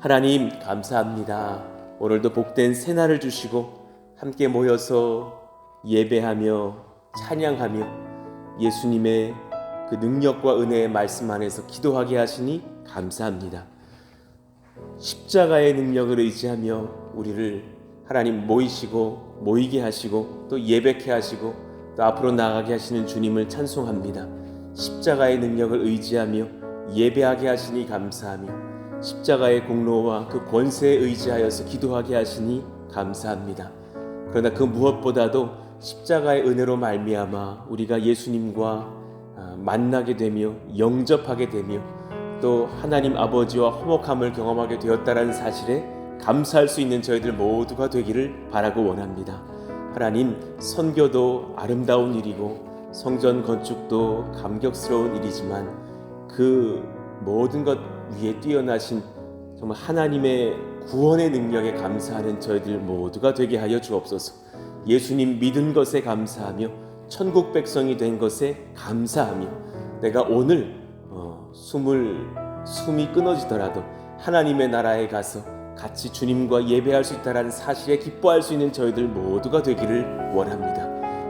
하나님 감사합니다. 오늘도 복된 새날을 주시고 함께 모여서 예배하며 찬양하며 예수님의 그 능력과 은혜의 말씀 안에서 기도하게 하시니 감사합니다. 십자가의 능력을 의지하며 우리를 하나님 모이게 하시고 또 예배케 하시고 또 앞으로 나아가게 하시는 주님을 찬송합니다. 십자가의 능력을 의지하며 예배하게 하시니 감사하며 십자가의 공로와 그 권세에 의지하여서 기도하게 하시니 감사합니다. 그러나 그 무엇보다도 십자가의 은혜로 말미암아 우리가 예수님과 만나게 되며 영접하게 되며 또 하나님 아버지와 화목함을 경험하게 되었다라는 사실에 감사할 수 있는 저희들 모두가 되기를 바라고 원합니다. 하나님, 선교도 아름다운 일이고 성전 건축도 감격스러운 일이지만 그 모든 것 위에 뛰어나신 정말 하나님의 구원의 능력에 감사하는 저희들 모두가 되게 하여 주옵소서. 예수님 믿은 것에 감사하며 천국 백성이 된 것에 감사하며 내가 오늘 숨이 끊어지더라도 하나님의 나라에 가서 같이 주님과 예배할 수 있다는 사실에 기뻐할 수 있는 저희들 모두가 되기를 원합니다.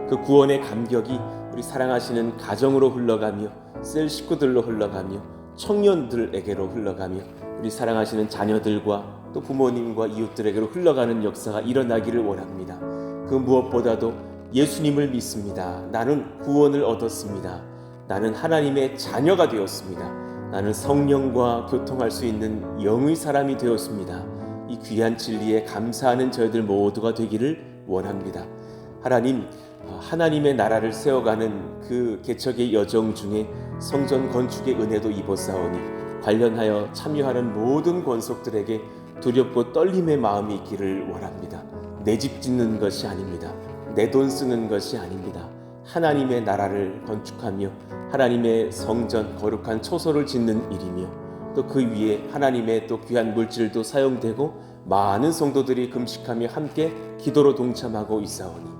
그 구원의 감격이 우리 사랑하시는 가정으로 흘러가며 셀 식구들로 흘러가며 청년들에게로 흘러가며 우리 사랑하시는 자녀들과 또 부모님과 이웃들에게로 흘러가는 역사가 일어나기를 원합니다. 그 무엇보다도 예수님을 믿습니다. 나는 구원을 얻었습니다. 나는 하나님의 자녀가 되었습니다. 나는 성령과 교통할 수 있는 영의 사람이 되었습니다. 이 귀한 진리에 감사하는 저희들 모두가 되기를 원합니다. 하나님의 나라를 세워가는 그 개척의 여정 중에 성전 건축의 은혜도 입었사오니 관련하여 참여하는 모든 권속들에게 두렵고 떨림의 마음이 있기를 원합니다. 내 집 짓는 것이 아닙니다. 내 돈 쓰는 것이 아닙니다. 하나님의 나라를 건축하며 하나님의 성전 거룩한 처소를 짓는 일이며 또 그 위에 하나님의 또 귀한 물질도 사용되고 많은 성도들이 금식하며 함께 기도로 동참하고 있사오니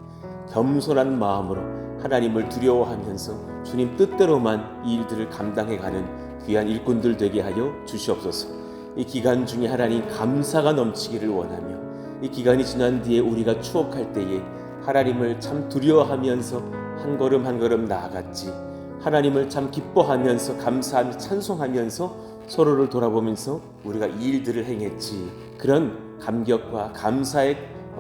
겸손한 마음으로 하나님을 두려워하면서 주님 뜻대로만 이 일들을 감당해가는 귀한 일꾼들 되게 하여 주시옵소서. 이 기간 중에 하나님 감사가 넘치기를 원하며 이 기간이 지난 뒤에 우리가 추억할 때에 하나님을 참 두려워하면서 한 걸음 한 걸음 나아갔지, 하나님을 참 기뻐하면서 감사하며 찬송하면서 서로를 돌아보면서 우리가 이 일들을 행했지, 그런 감격과 감사의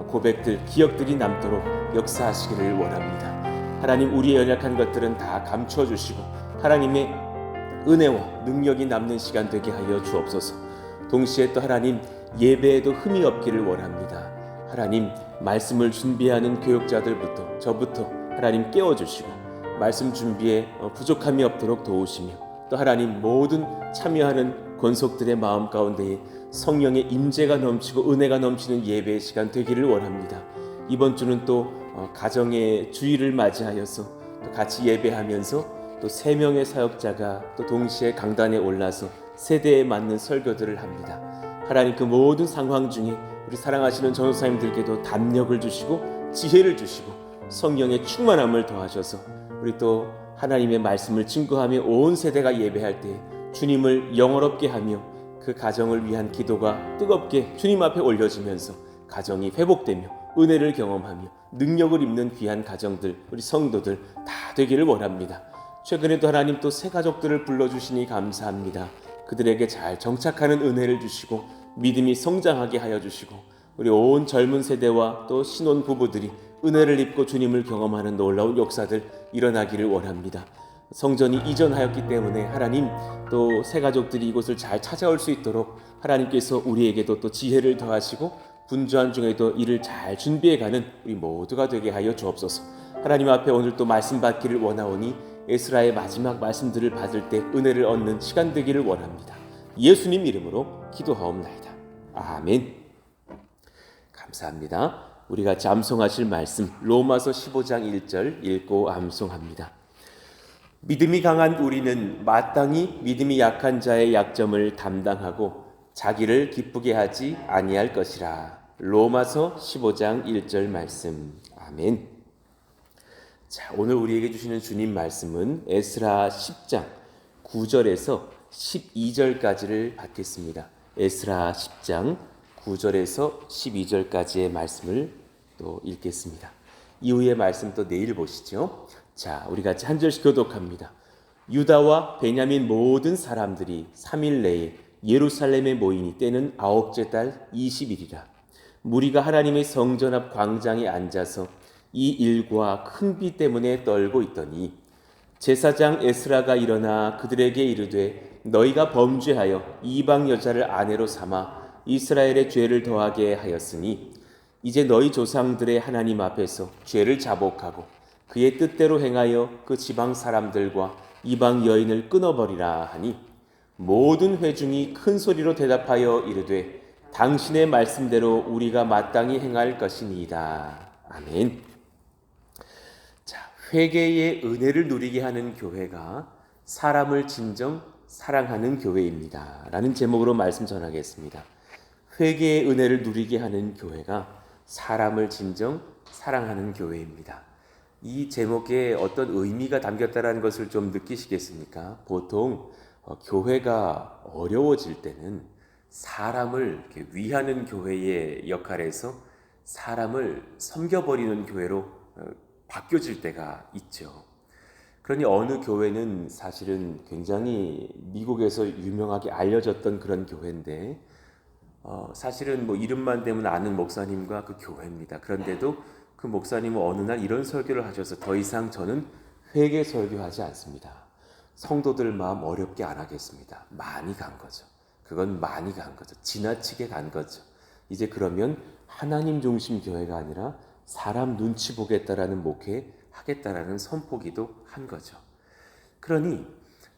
고백들, 기억들이 남도록 역사하시기를 원합니다. 하나님, 우리의 연약한 것들은 다 감추어 주시고 하나님의 은혜와 능력이 남는 시간 되게 하여 주옵소서. 동시에 또 하나님, 예배에도 흠이 없기를 원합니다. 하나님, 말씀을 준비하는 교육자들부터 저부터 하나님 깨워주시고 말씀 준비에 부족함이 없도록 도우시며 또 하나님 모든 참여하는 권속들의 마음 가운데에 성령의 임재가 넘치고 은혜가 넘치는 예배의 시간 되기를 원합니다. 이번 주는 또 가정의 주일을 맞이하여서 또 같이 예배하면서 또 3명의 사역자가 또 동시에 강단에 올라서 세대에 맞는 설교들을 합니다. 하나님, 그 모든 상황 중에 우리 사랑하시는 전도사님들께도 담력을 주시고 지혜를 주시고 성령의 충만함을 더하셔서 우리 또 하나님의 말씀을 증거하며 온 세대가 예배할 때 주님을 영원롭게 하며 그 가정을 위한 기도가 뜨겁게 주님 앞에 올려지면서 가정이 회복되며 은혜를 경험하며 능력을 입는 귀한 가정들, 우리 성도들 다 되기를 원합니다. 최근에도 하나님 또 새 가족들을 불러주시니 감사합니다. 그들에게 잘 정착하는 은혜를 주시고 믿음이 성장하게 하여 주시고 우리 온 젊은 세대와 또 신혼 부부들이 은혜를 입고 주님을 경험하는 놀라운 역사들 일어나기를 원합니다. 성전이 이전하였기 때문에 하나님, 또 새 가족들이 이곳을 잘 찾아올 수 있도록 하나님께서 우리에게도 또 지혜를 더하시고 분주한 중에도 이를 잘 준비해가는 우리 모두가 되게 하여 주옵소서. 하나님 앞에 오늘 또 말씀 받기를 원하오니 에스라의 마지막 말씀들을 받을 때 은혜를 얻는 시간 되기를 원합니다. 예수님 이름으로 기도하옵나이다. 아멘. 감사합니다. 우리 같이 암송하실 말씀 로마서 15장 1절 읽고 암송합니다. 믿음이 강한 우리는 마땅히 믿음이 약한 자의 약점을 담당하고 자기를 기쁘게 하지 아니할 것이라. 로마서 15장 1절 말씀. 아멘. 자, 오늘 우리에게 주시는 주님 말씀은 에스라 10장 9절에서 12절까지를 받겠습니다. 에스라 10장 9절에서 12절까지의 말씀을 또 읽겠습니다. 이후의 말씀 또 내일 보시죠. 자, 우리 같이 한 절씩 교독합니다. 유다와 베냐민 모든 사람들이 3일 내에 예루살렘에 모이니 때는 9째 달 20일이라. 무리가 하나님의 성전 앞 광장에 앉아서 이 일과 큰 비 때문에 떨고 있더니 제사장 에스라가 일어나 그들에게 이르되 너희가 범죄하여 이방 여자를 아내로 삼아 이스라엘의 죄를 더하게 하였으니 이제 너희 조상들의 하나님 앞에서 죄를 자복하고 그의 뜻대로 행하여 그 지방 사람들과 이방 여인을 끊어버리라 하니 모든 회중이 큰 소리로 대답하여 이르되 당신의 말씀대로 우리가 마땅히 행할 것이니이다. 아멘. 자, 회개의 은혜를 누리게 하는 교회가 사람을 진정 사랑하는 교회입니다. 라는 제목으로 말씀 전하겠습니다. 회개의 은혜를 누리게 하는 교회가 사람을 진정 사랑하는 교회입니다. 이 제목에 어떤 의미가 담겼다는 것을 좀 느끼시겠습니까? 보통 교회가 어려워질 때는 사람을 위하는 교회의 역할에서 사람을 섬겨버리는 교회로 바뀌어질 때가 있죠. 그러니 어느 교회는 사실은 굉장히 미국에서 유명하게 알려졌던 그런 교회인데 사실은 뭐 이름만 대면 아는 목사님과 그 교회입니다. 그런데도 그 목사님은 어느 날 이런 설교를 하셔서 더 이상 저는 회개 설교하지 않습니다. 성도들 마음 어렵게 안 하겠습니다. 많이 간 거죠. 그건 많이 간 거죠. 지나치게 간 거죠. 이제 그러면 하나님 중심 교회가 아니라 사람 눈치 보겠다라는 목회 하겠다라는 선포기도 한 거죠. 그러니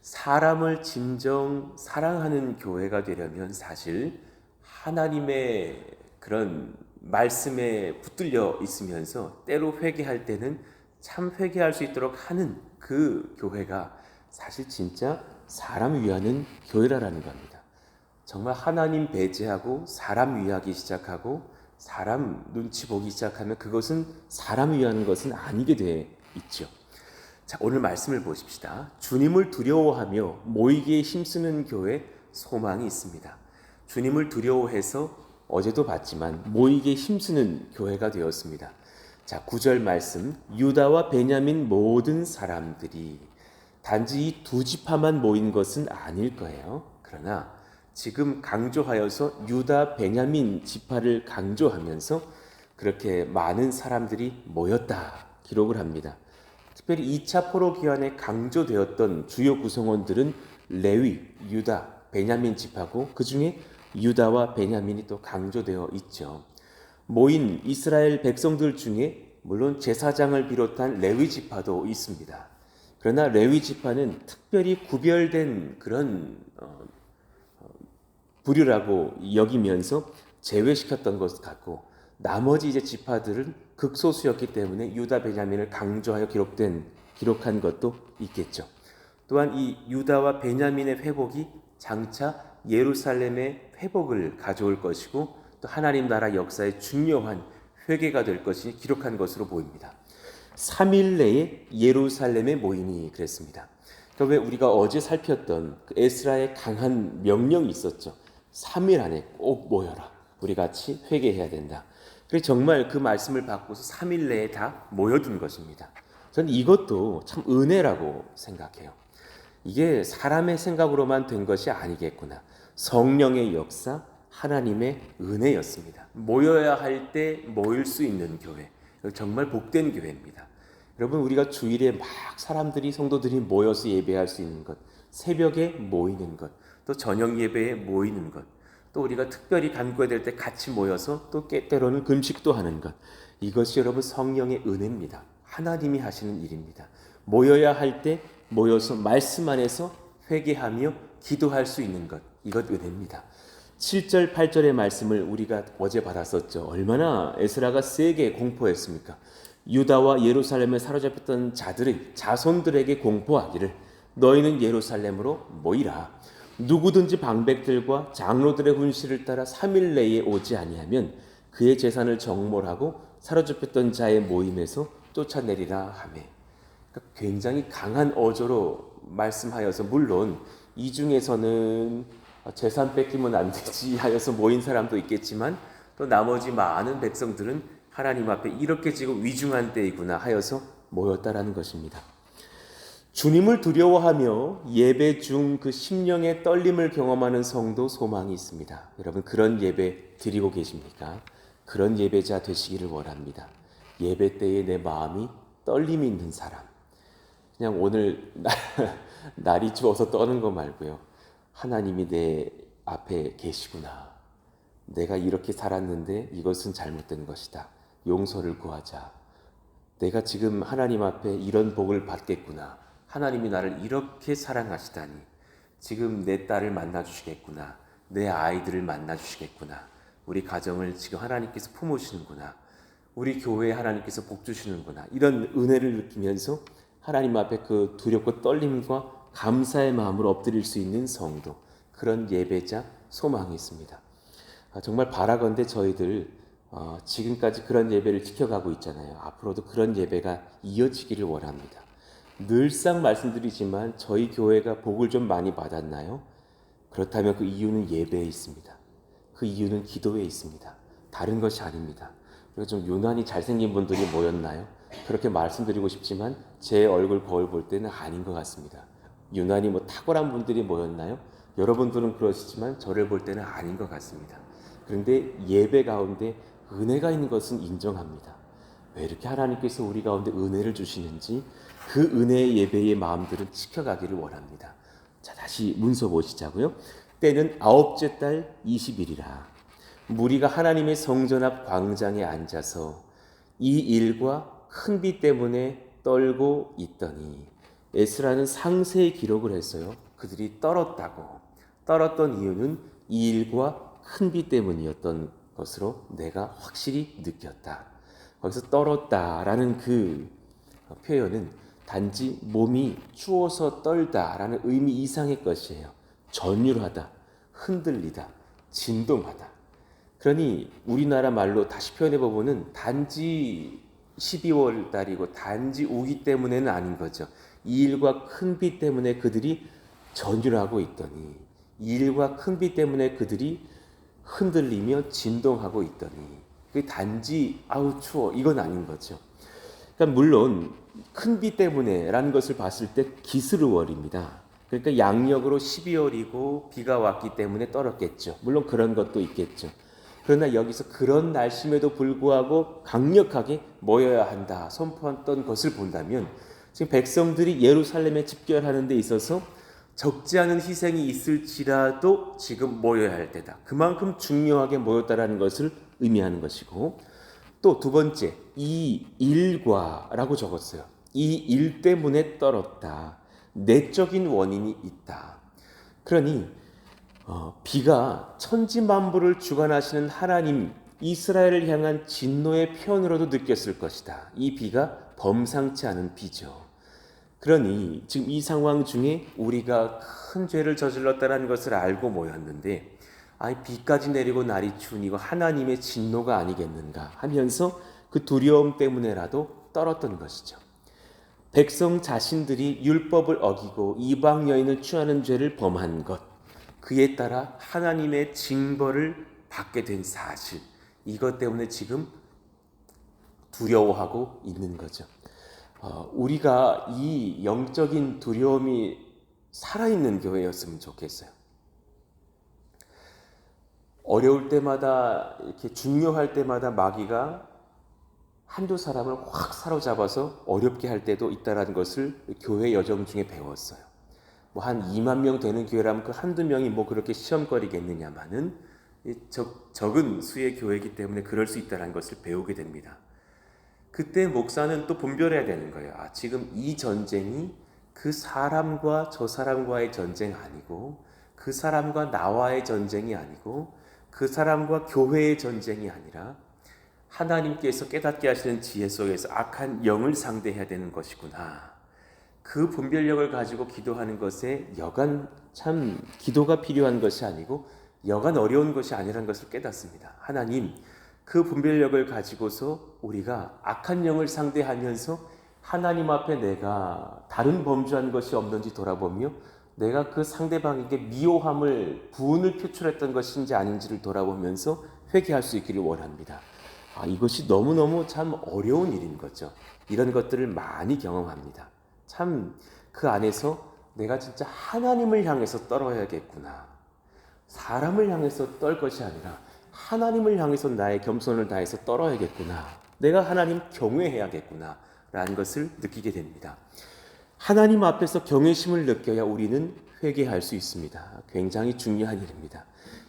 사람을 진정 사랑하는 교회가 되려면 사실 하나님의 그런 말씀에 붙들려 있으면서 때로 회개할 때는 참 회개할 수 있도록 하는 그 교회가 사실 진짜 사람 위하는 교회라는 겁니다. 정말 하나님 배제하고 사람 위하기 시작하고 사람 눈치 보기 시작하면 그것은 사람 위하는 것은 아니게 돼 있죠. 자, 오늘 말씀을 보십시다. 주님을 두려워하며 모이기에 힘쓰는 교회 소망이 있습니다. 주님을 두려워해서 어제도 봤지만 모이기에 힘쓰는 교회가 되었습니다. 자, 9절 말씀. 유다와 베냐민 모든 사람들이 단지 이 두 지파만 모인 것은 아닐 거예요. 그러나 지금 강조하여서 유다, 베냐민 지파를 강조하면서 그렇게 많은 사람들이 모였다 기록을 합니다. 특별히 2차 포로 기간에 강조되었던 주요 구성원들은 레위, 유다, 베냐민 지파고 그 중에 유다와 베냐민이 또 강조되어 있죠. 모인 이스라엘 백성들 중에 물론 제사장을 비롯한 레위 지파도 있습니다. 그러나 레위 지파는 특별히 구별된 그런 부류라고 여기면서 제외시켰던 것 같고 나머지 이제 지파들은 극소수였기 때문에 유다 베냐민을 강조하여 기록한 것도 있겠죠. 또한 이 유다와 베냐민의 회복이 장차 예루살렘의 회복을 가져올 것이고 또 하나님 나라 역사의 중요한 회개가 될 것이 기록한 것으로 보입니다. 3일 내에 예루살렘에 모이니 그랬습니다. 그러니까 왜 우리가 어제 살폈던 그 에스라의 강한 명령이 있었죠. 3일 안에 꼭 모여라. 우리 같이 회개해야 된다. 그래서 정말 그 말씀을 받고서 3일 내에 다 모여든 것입니다. 저는 이것도 참 은혜라고 생각해요. 이게 사람의 생각으로만 된 것이 아니겠구나. 성령의 역사, 하나님의 은혜였습니다. 모여야 할 때 모일 수 있는 교회. 정말 복된 교회입니다. 여러분, 우리가 주일에 막 사람들이 성도들이 모여서 예배할 수 있는 것, 새벽에 모이는 것, 또 저녁 예배에 모이는 것, 또 우리가 특별히 간구해야 될 때 같이 모여서 또 때로는 금식도 하는 것, 이것이 여러분 성령의 은혜입니다. 하나님이 하시는 일입니다. 모여야 할 때 모여서 말씀 안에서 회개하며 기도할 수 있는 것, 이것 은혜입니다. 7절 8절의 말씀을 우리가 어제 받았었죠. 얼마나 에스라가 세게 공포했습니까? 유다와 예루살렘에 사로잡혔던 자들의 자손들에게 공포하기를 너희는 예루살렘으로 모이라. 누구든지 방백들과 장로들의 훈시를 따라 3일 내에 오지 아니하면 그의 재산을 정몰하고 사로잡혔던 자의 모임에서 쫓아내리라 하며, 그러니까 굉장히 강한 어조로 말씀하여서 물론 이 중에서는 재산 뺏기면 안 되지 하여서 모인 사람도 있겠지만 또 나머지 많은 백성들은 하나님 앞에 이렇게 지금 위중한 때이구나 하여서 모였다라는 것입니다. 주님을 두려워하며 예배 중 그 심령의 떨림을 경험하는 성도 소망이 있습니다. 여러분 그런 예배 드리고 계십니까? 그런 예배자 되시기를 원합니다. 예배 때에 내 마음이 떨림이 있는 사람. 그냥 오늘 날이 추워서 떠는 거 말고요. 하나님이 내 앞에 계시구나. 내가 이렇게 살았는데 이것은 잘못된 것이다. 용서를 구하자. 내가 지금 하나님 앞에 이런 복을 받겠구나. 하나님이 나를 이렇게 사랑하시다니. 지금 내 딸을 만나 주시겠구나. 내 아이들을 만나 주시겠구나. 우리 가정을 지금 하나님께서 품으시는구나. 우리 교회에 하나님께서 복 주시는구나. 이런 은혜를 느끼면서 하나님 앞에 그 두렵고 떨림과 감사의 마음을 엎드릴 수 있는 성도, 그런 예배자 소망이 있습니다. 정말 바라건대 저희들 지금까지 그런 예배를 지켜가고 있잖아요. 앞으로도 그런 예배가 이어지기를 원합니다. 늘상 말씀드리지만 저희 교회가 복을 좀 많이 받았나요? 그렇다면 그 이유는 예배에 있습니다. 그 이유는 기도에 있습니다. 다른 것이 아닙니다. 그리고 좀 유난히 잘생긴 분들이 모였나요? 그렇게 말씀드리고 싶지만 제 얼굴 거울 볼 때는 아닌 것 같습니다. 유난히 탁월한 분들이 모였나요? 여러분들은 그러시지만 저를 볼 때는 아닌 것 같습니다. 그런데 예배 가운데 은혜가 있는 것은 인정합니다. 왜 이렇게 하나님께서 우리 가운데 은혜를 주시는지 그 은혜의 예배의 마음들은 지켜가기를 원합니다. 자, 다시 문서 보시자고요. 때는 9째 달 20일이라 무리가 하나님의 성전 앞 광장에 앉아서 이 일과 큰 비 때문에 떨고 있더니, 에스라는 상세히 기록을 했어요. 그들이 떨었던 이유는 이 일과 큰 비 때문이었던 것으로 내가 확실히 느꼈다. 거기서 떨었다라는 그 표현은 단지 몸이 추워서 떨다라는 의미 이상의 것이에요. 전율하다, 흔들리다, 진동하다. 그러니 우리나라 말로 다시 표현해 보면은 단지 12월 달이고 단지 우기 때문에는 아닌 거죠. 이 일과 큰 비 때문에 그들이 전율하고 있더니, 이 일과 큰 비 때문에 그들이 흔들리며 진동하고 있더니, 그 단지 아우 추워 이건 아닌 거죠. 그러니까 물론 큰 비 때문에라는 것을 봤을 때 기스르월입니다. 그러니까 양력으로 12월이고 비가 왔기 때문에 떨었겠죠. 물론 그런 것도 있겠죠. 그러나 여기서 그런 날씨에도 불구하고 강력하게 모여야 한다 선포했던 것을 본다면, 지금 백성들이 예루살렘에 집결하는 데 있어서 적지 않은 희생이 있을지라도 지금 모여야 할 때다. 그만큼 중요하게 모였다라는 것을 의미하는 것이고, 또 두 번째, 이 일과라고 적었어요. 이 일 때문에 떨었다. 내적인 원인이 있다. 그러니 비가 천지만물을 주관하시는 하나님 이스라엘을 향한 진노의 표현으로도 느꼈을 것이다. 이 비가 범상치 않은 비죠. 그러니 지금 이 상황 중에 우리가 큰 죄를 저질렀다는 것을 알고 모였는데, 비까지 내리고 날이 추운 이거 하나님의 진노가 아니겠는가 하면서 그 두려움 때문에라도 떨었던 것이죠. 백성 자신들이 율법을 어기고 이방 여인을 취하는 죄를 범한 것, 그에 따라 하나님의 징벌을 받게 된 사실, 이것 때문에 지금 두려워하고 있는 거죠. 우리가 이 영적인 두려움이 살아있는 교회였으면 좋겠어요. 어려울 때마다, 이렇게 중요할 때마다 마귀가 한두 사람을 확 사로잡아서 어렵게 할 때도 있다는 것을 교회 여정 중에 배웠어요. 한 2만 명 되는 교회라면 그 한두 명이 그렇게 시험거리겠느냐마는 적은 수의 교회이기 때문에 그럴 수 있다는 것을 배우게 됩니다. 그때 목사는 또 분별해야 되는 거예요. 지금 이 전쟁이 그 사람과 저 사람과의 전쟁 아니고, 그 사람과 나와의 전쟁이 아니고, 그 사람과 교회의 전쟁이 아니라 하나님께서 깨닫게 하시는 지혜 속에서 악한 영을 상대해야 되는 것이구나. 그 분별력을 가지고 기도하는 것에 여간 참 기도가 필요한 것이 아니고 여간 어려운 것이 아니라는 것을 깨닫습니다. 하나님, 그 분별력을 가지고서 우리가 악한 영을 상대하면서 하나님 앞에 내가 다른 범죄한 것이 없는지 돌아보며 내가 그 상대방에게 미워함을, 분을 표출했던 것인지 아닌지를 돌아보면서 회개할 수 있기를 원합니다. 이것이 너무너무 참 어려운 일인 거죠. 이런 것들을 많이 경험합니다. 참 그 안에서 내가 진짜 하나님을 향해서 떨어야겠구나. 사람을 향해서 떨 것이 아니라 하나님을 향해서 나의 겸손을 다해서 떨어야겠구나. 내가 하나님 경외해야겠구나. 라는 것을 느끼게 됩니다. 하나님 앞에서 경외심을 느껴야 우리는 회개할 수 있습니다. 굉장히 중요한 일입니다.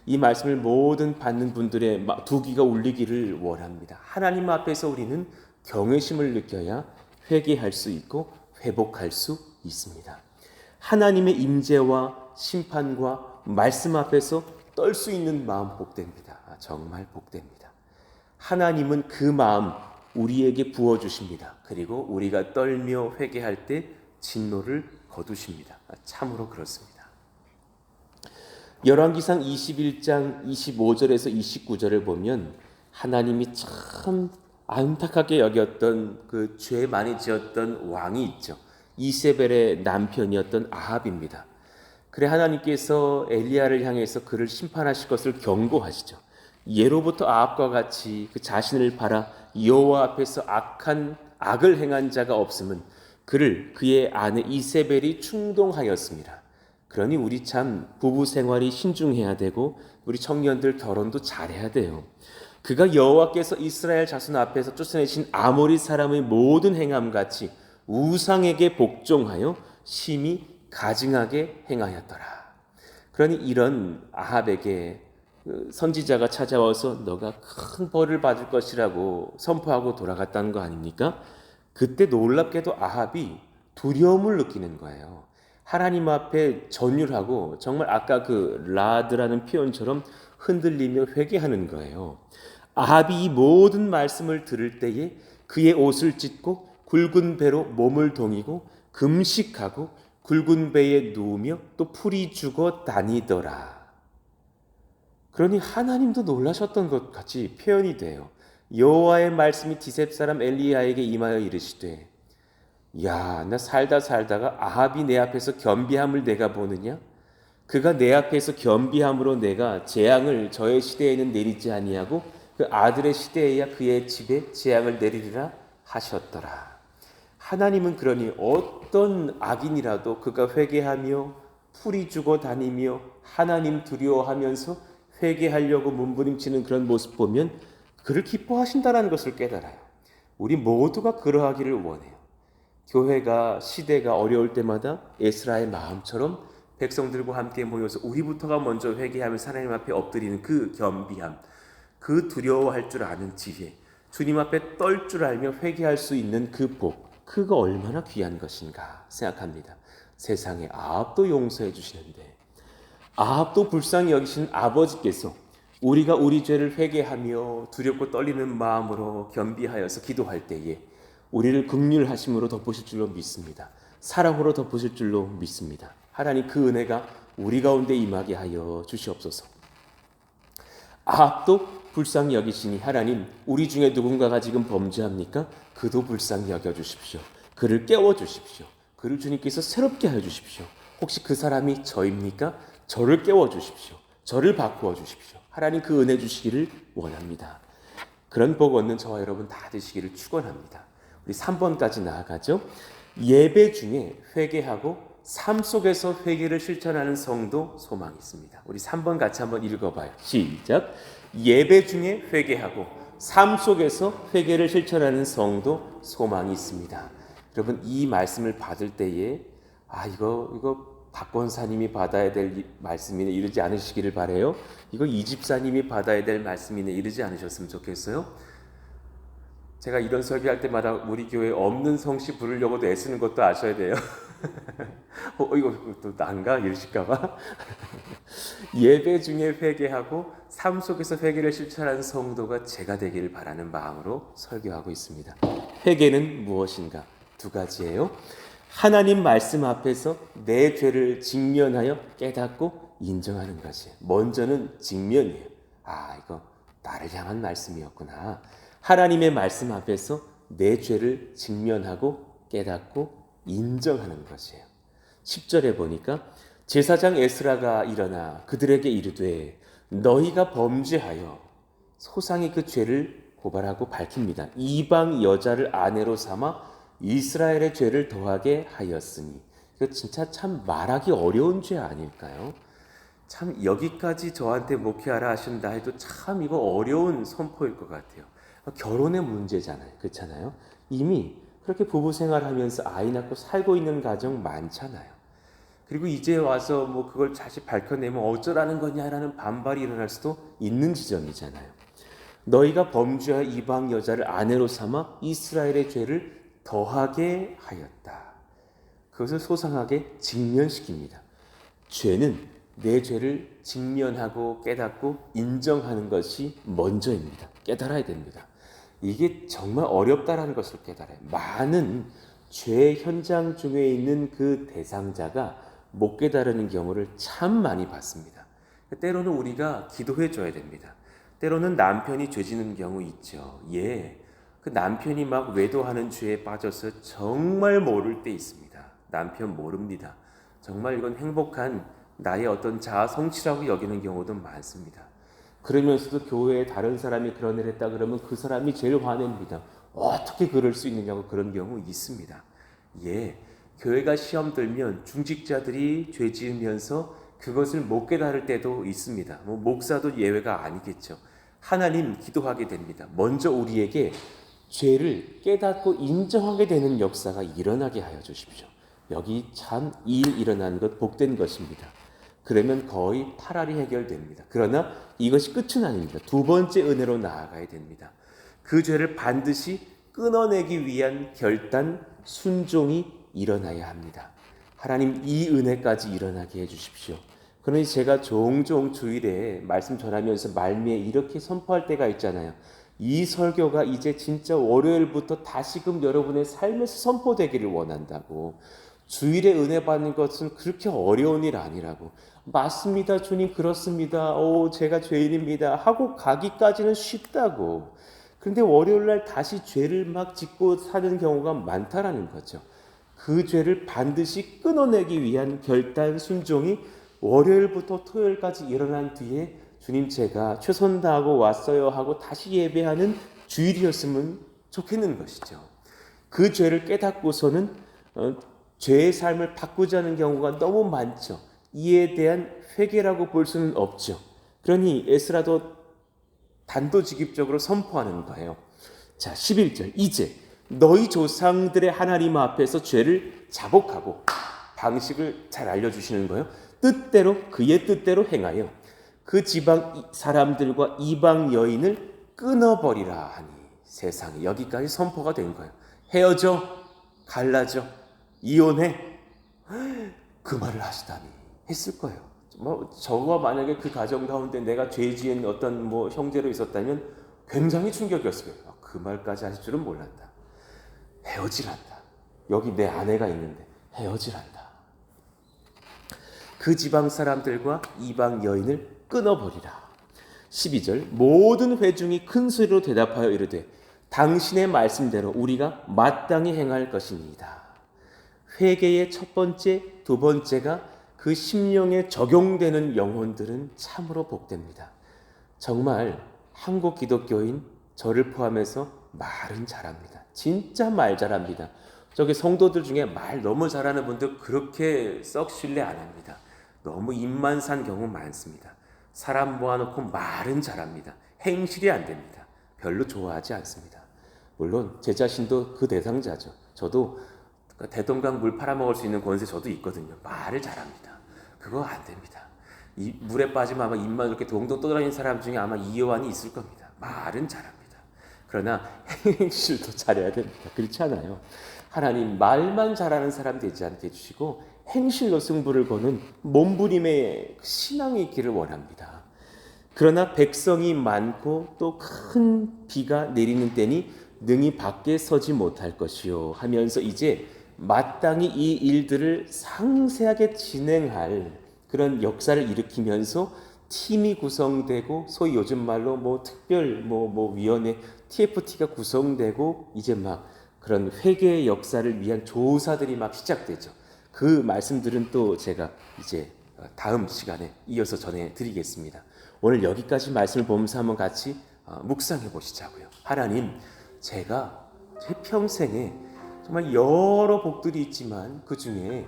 이 말씀을 모든 받는 분들의 두 귀가 울리기를 원합니다. 하나님 앞에서 우리는 경외심을 느껴야 회개할 수 있고 회복할 수 있습니다. 하나님의 임재와 심판과 말씀 앞에서 떨 수 있는 마음 복됩니다. 정말 복됩니다. 하나님은 그 마음 우리에게 부어주십니다. 그리고 우리가 떨며 회개할 때 진노를 거두십니다. 참으로 그렇습니다. 열왕기상 21장 25절에서 29절을 보면 하나님이 참 안타깝게 여겼던 그 죄 많이 지었던 왕이 있죠. 이세벨의 남편이었던 아합입니다. 그래 하나님께서 엘리야를 향해서 그를 심판하실 것을 경고하시죠. 예로부터 아합과 같이 그 자신을 팔아 여호와 앞에서 악을 행한 자가 없음은 그의 아내 이세벨이 충동하였습니다. 그러니 우리 참 부부 생활이 신중해야 되고 우리 청년들 결혼도 잘해야 돼요. 그가 여호와께서 이스라엘 자손 앞에서 쫓아내신 아모리 사람의 모든 행함같이 우상에게 복종하여 심히 가증하게 행하였더라. 그러니 이런 아합에게 선지자가 찾아와서 너가 큰 벌을 받을 것이라고 선포하고 돌아갔다는 거 아닙니까? 그때 놀랍게도 아합이 두려움을 느끼는 거예요. 하나님 앞에 전율하고 정말 아까 그 라드라는 표현처럼 흔들리며 회개하는 거예요. 아합이 이 모든 말씀을 들을 때에 그의 옷을 찢고 굵은 배로 몸을 동이고 금식하고 굵은 배에 누우며 또 풀이 죽어 다니더라. 그러니 하나님도 놀라셨던 것 같이 표현이 돼요. 여호와의 말씀이 디셉 사람 엘리야에게 임하여 이르시되 야, 나 살다가 아합이 내 앞에서 겸비함을 내가 보느냐? 그가 내 앞에서 겸비함으로 내가 재앙을 저의 시대에는 내리지 아니하고 그 아들의 시대에야 그의 집에 재앙을 내리리라 하셨더라. 하나님은 그러니 어떤 악인이라도 그가 회개하며 풀이 죽어 다니며 하나님 두려워하면서 회개하려고 몸부림치는 그런 모습 보면 그를 기뻐하신다는 것을 깨달아요. 우리 모두가 그러하기를 원해요. 교회가 시대가 어려울 때마다 에스라의 마음처럼 백성들과 함께 모여서 우리부터가 먼저 회개하면서 하나님 앞에 엎드리는 그 겸비함, 그 두려워할 줄 아는 지혜, 주님 앞에 떨 줄 알며 회개할 수 있는 그 복, 그거 얼마나 귀한 것인가 생각합니다. 세상에 아합도 용서해 주시는데 아합도 불쌍히 여기신 아버지께서 우리가 우리 죄를 회개하며 두렵고 떨리는 마음으로 겸비하여서 기도할 때에 우리를 긍휼하심으로 덮으실 줄로 믿습니다. 사랑으로 덮으실 줄로 믿습니다. 하나님 그 은혜가 우리 가운데 임하게 하여 주시옵소서. 아합도 불쌍히 여기시니 하나님 우리 중에 누군가가 지금 범죄합니까? 그도 불쌍히 여겨주십시오. 그를 깨워주십시오. 그를 주님께서 새롭게 하여 주십시오. 혹시 그 사람이 저입니까? 저를 깨워주십시오. 저를 바꾸어 주십시오. 하나님 그 은혜 주시기를 원합니다. 그런 복 얻는 저와 여러분 다 되시기를 축원합니다. 우리 3번까지 나아가죠. 예배 중에 회개하고 삶 속에서 회개를 실천하는 성도 소망이 있습니다. 우리 3번 같이 한번 읽어봐요. 시작. 예배 중에 회개하고 삶 속에서 회개를 실천하는 성도 소망이 있습니다. 여러분 이 말씀을 받을 때에 이거 박권사님이 받아야 될 말씀이네 이러지 않으시기를 바라요. 이거 이집사님이 받아야 될 말씀이네 이러지 않으셨으면 좋겠어요. 제가 이런 설교할 때마다 우리 교회에 없는 성씨 부르려고도 애쓰는 것도 아셔야 돼요. 이거 또 난가 이러실까봐. 예배 중에 회개하고 삶 속에서 회개를 실천하는 성도가 제가 되기를 바라는 마음으로 설교하고 있습니다. 회개는 무엇인가? 두 가지예요. 하나님 말씀 앞에서 내 죄를 직면하여 깨닫고 인정하는 것이에요. 먼저는 직면이에요. 이거 나를 향한 말씀이었구나. 하나님의 말씀 앞에서 내 죄를 직면하고 깨닫고 인정하는 것이에요. 10절에 보니까 제사장 에스라가 일어나 그들에게 이르되 너희가 범죄하여 소상히 그 죄를 고발하고 밝힙니다. 이방 여자를 아내로 삼아 이스라엘의 죄를 더하게 하였으니. 이거 진짜 참 말하기 어려운 죄 아닐까요? 참 여기까지 저한테 목회하라 하신다 해도 참 이거 어려운 선포일 것 같아요. 결혼의 문제잖아요. 그렇잖아요. 이미 그렇게 부부 생활하면서 아이 낳고 살고 있는 가정 많잖아요. 그리고 이제 와서 뭐 그걸 다시 밝혀내면 어쩌라는 거냐라는 반발이 일어날 수도 있는 지점이잖아요. 너희가 범죄하여 이방 여자를 아내로 삼아 이스라엘의 죄를 더하게 하였다. 그것을 소상하게 직면시킵니다. 죄는 내 죄를 직면하고 깨닫고 인정하는 것이 먼저입니다. 깨달아야 됩니다. 이게 정말 어렵다라는 것을 깨달아요. 많은 죄 현장 중에 있는 그 대상자가 못 깨달은 경우를 참 많이 봤습니다. 때로는 우리가 기도해 줘야 됩니다. 때로는 남편이 죄 짓는 경우 있죠. 예, 그 남편이 막 외도하는 죄에 빠져서 정말 모를 때 있습니다. 남편 모릅니다. 정말 이건 행복한 나의 어떤 자아 성취라고 여기는 경우도 많습니다. 그러면서도 교회에 다른 사람이 그런 일을 했다 그러면 그 사람이 제일 화냅니다. 어떻게 그럴 수 있느냐고 그런 경우 있습니다. 예, 교회가 시험 들면 중직자들이 죄 지으면서 그것을 못 깨달을 때도 있습니다. 뭐 목사도 예외가 아니겠죠. 하나님 기도하게 됩니다. 먼저 우리에게 죄를 깨닫고 인정하게 되는 역사가 일어나게 하여 주십시오. 여기 참 일 일어나는 것 복된 것입니다. 그러면 거의 파랄이 해결됩니다. 그러나 이것이 끝은 아닙니다. 두 번째 은혜로 나아가야 됩니다. 그 죄를 반드시 끊어내기 위한 결단, 순종이 일어나야 합니다. 하나님 이 은혜까지 일어나게 해주십시오. 그러니 제가 종종 주일에 말씀 전하면서 말미에 이렇게 선포할 때가 있잖아요. 이 설교가 이제 진짜 월요일부터 다시금 여러분의 삶에서 선포되기를 원한다고. 주일에 은혜 받는 것은 그렇게 어려운 일 아니라고. 맞습니다, 주님, 그렇습니다. 제가 죄인입니다. 하고 가기까지는 쉽다고. 그런데 월요일날 다시 죄를 막 짓고 사는 경우가 많다라는 거죠. 그 죄를 반드시 끊어내기 위한 결단, 순종이 월요일부터 토요일까지 일어난 뒤에 주님 제가 최선 다하고 왔어요 하고 다시 예배하는 주일이었으면 좋겠는 것이죠. 그 죄를 깨닫고서는 죄의 삶을 바꾸자는 경우가 너무 많죠. 이에 대한 회개라고 볼 수는 없죠. 그러니 에스라도 단도직입적으로 선포하는 거예요. 자, 11절. 이제 너희 조상들의 하나님 앞에서 죄를 자복하고, 방식을 잘 알려주시는 거예요. 뜻대로, 그의 뜻대로 행하여 그 지방 사람들과 이방 여인을 끊어버리라 하니. 세상에 여기까지 선포가 된 거예요. 헤어져, 갈라져, 이혼해. 그 말을 하시다니 했을 거예요. 저와 만약에 그 가정 가운데 내가 죄 지은 어떤 형제로 있었다면 굉장히 충격이었을 거예요. 그 말까지 하실 줄은 몰랐다. 헤어지란다. 여기 내 아내가 있는데 헤어지란다. 그 지방 사람들과 이방 여인을 끊어버리라. 12절. 모든 회중이 큰 소리로 대답하여 이르되 당신의 말씀대로 우리가 마땅히 행할 것입니다. 회개의 첫 번째, 두 번째가 그 심령에 적용되는 영혼들은 참으로 복됩니다. 정말 한국 기독교인 저를 포함해서 말은 잘합니다. 진짜 말 잘합니다. 저기 성도들 중에 말 너무 잘하는 분들 그렇게 썩 신뢰 안 합니다. 너무 입만 산 경우 많습니다. 사람 모아놓고 말은 잘합니다. 행실이 안 됩니다. 별로 좋아하지 않습니다. 물론 제 자신도 그 대상자죠. 저도 대동강 물 팔아먹을 수 있는 권세 저도 있거든요. 말을 잘합니다. 그거 안 됩니다. 이 물에 빠지면 아마 입만 이렇게 동동 떠다니는 사람 중에 아마 이요한이 있을 겁니다. 말은 잘합니다. 그러나 행실도 잘해야 됩니다. 그렇지 않아요? 하나님 말만 잘하는 사람 되지 않게 해주시고 행실로 승부를 거는 몸부림의 신앙이 있기를 원합니다. 그러나 백성이 많고 또 큰 비가 내리는 때니 능히 밖에 서지 못할 것이요 하면서 이제 마땅히 이 일들을 상세하게 진행할 그런 역사를 일으키면서 팀이 구성되고 소위 요즘 말로 특별 위원회 TFT가 구성되고 이제 막 그런 회개의 역사를 위한 조사들이 막 시작되죠. 그 말씀들은 또 제가 이제 다음 시간에 이어서 전해드리겠습니다. 오늘 여기까지 말씀을 보면서 한번 같이 묵상해 보시자고요. 하나님, 제가 제 평생에 정말 여러 복들이 있지만 그 중에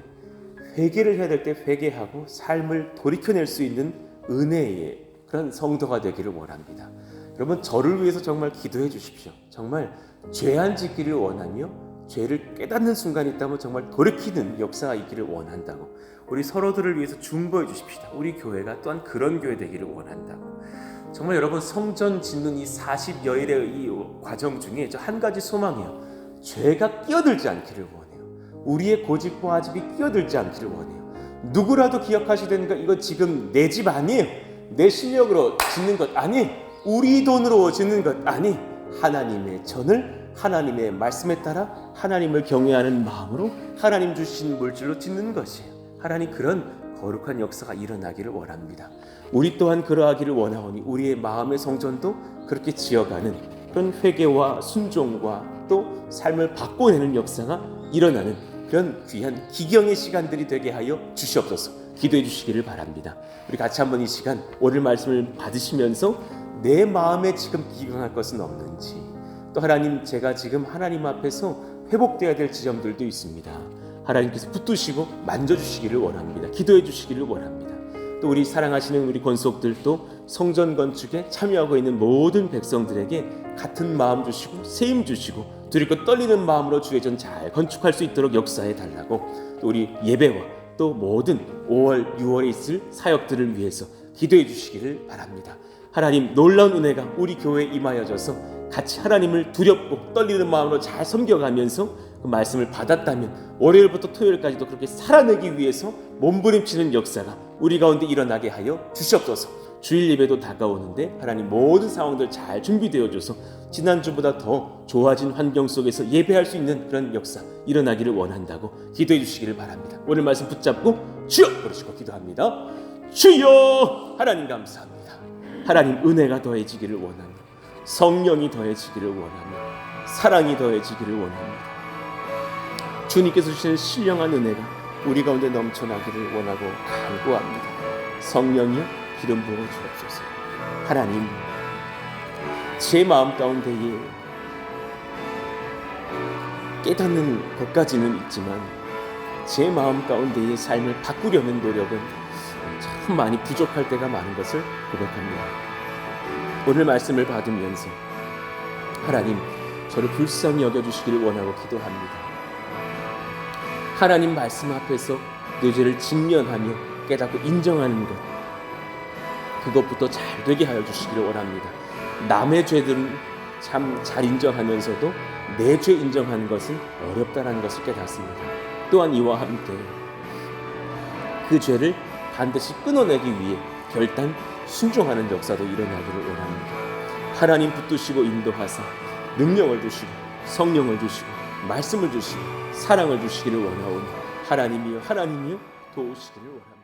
회개를 해야 될 때 회개하고 삶을 돌이켜낼 수 있는 은혜의 그런 성도가 되기를 원합니다. 여러분, 저를 위해서 정말 기도해 주십시오. 정말 죄 안 짓기를 원하며 죄를 깨닫는 순간이 있다면 정말 돌이키는 역사가 있기를 원한다고, 우리 서로들을 위해서 중보해 주십시다. 우리 교회가 또한 그런 교회 되기를 원한다고. 정말 여러분, 성전 짓는 이 40여일의 이 과정 중에 저 한 가지 소망이에요. 죄가 끼어들지 않기를 원해요. 우리의 고집과 아집이 끼어들지 않기를 원해요. 누구라도 기억하시되는가, 이거 지금 내 집 아니에요. 내 실력으로 짓는 것 아니에요. 우리 돈으로 짓는 것 아니에요. 하나님의 전을 하나님의 말씀에 따라 하나님을 경외하는 마음으로 하나님 주신 물질로 짓는 것이에요. 하나님, 그런 거룩한 역사가 일어나기를 원합니다. 우리 또한 그러하기를 원하오니 우리의 마음의 성전도 그렇게 지어가는 그런 회개와 순종과 또 삶을 바꿔내는 역사가 일어나는 그런 귀한 기경의 시간들이 되게 하여 주시옵소서. 기도해 주시기를 바랍니다. 우리 같이 한번 이 시간 오늘 말씀을 받으시면서 내 마음에 지금 기경할 것은 없는지, 또 하나님, 제가 지금 하나님 앞에서 회복되어야 될 지점들도 있습니다. 하나님께서 붙드시고 만져주시기를 원합니다. 기도해 주시기를 원합니다. 또 우리 사랑하시는 우리 권속들도 성전 건축에 참여하고 있는 모든 백성들에게 같은 마음 주시고 세임 주시고 두렵고 떨리는 마음으로 주의 전 잘 건축할 수 있도록 역사해 달라고, 또 우리 예배와 또 모든 5월, 6월에 있을 사역들을 위해서 기도해 주시기를 바랍니다. 하나님, 놀라운 은혜가 우리 교회에 임하여져서 같이 하나님을 두렵고 떨리는 마음으로 잘 섬겨가면서 그 말씀을 받았다면 월요일부터 토요일까지도 그렇게 살아내기 위해서 몸부림치는 역사가 우리 가운데 일어나게 하여 주시옵소서. 주일 예배도 다가오는데 하나님, 모든 상황들 잘 준비되어줘서 지난주보다 더 좋아진 환경 속에서 예배할 수 있는 그런 역사 일어나기를 원한다고 기도해 주시기를 바랍니다. 오늘 말씀 붙잡고 주여 부르시고 기도합니다. 주여! 하나님 감사합니다. 하나님, 은혜가 더해지기를 원하며 성령이 더해지기를 원하며 사랑이 더해지기를 원합니다. 주님께서 주시는 신령한 은혜가 우리 가운데 넘쳐나기를 원하고 간구합니다. 성령이여, 기름 부어 주옵소서. 하나님, 제 마음 가운데에 깨닫는 것까지는 있지만 제 마음 가운데의 삶을 바꾸려는 노력은 참 많이 부족할 때가 많은 것을 고백합니다. 오늘 말씀을 받으면서 하나님, 저를 불쌍히 여겨주시기를 원하고 기도합니다. 하나님 말씀 앞에서 내 죄를 직면하며 깨닫고 인정하는 것, 그것부터 잘 되게 하여 주시기를 원합니다. 남의 죄들은 참 잘 인정하면서도 내 죄 인정하는 것은 어렵다는 것을 깨닫습니다. 또한 이와 함께 그 죄를 반드시 끊어내기 위해 결단 순종하는 역사도 일어나기를 원합니다. 하나님 붙드시고 인도하사 능력을 주시고 성령을 주시고 말씀을 주시고 사랑을 주시기를 원하오니 하나님이여, 하나님이여 도우시기를 원합니다.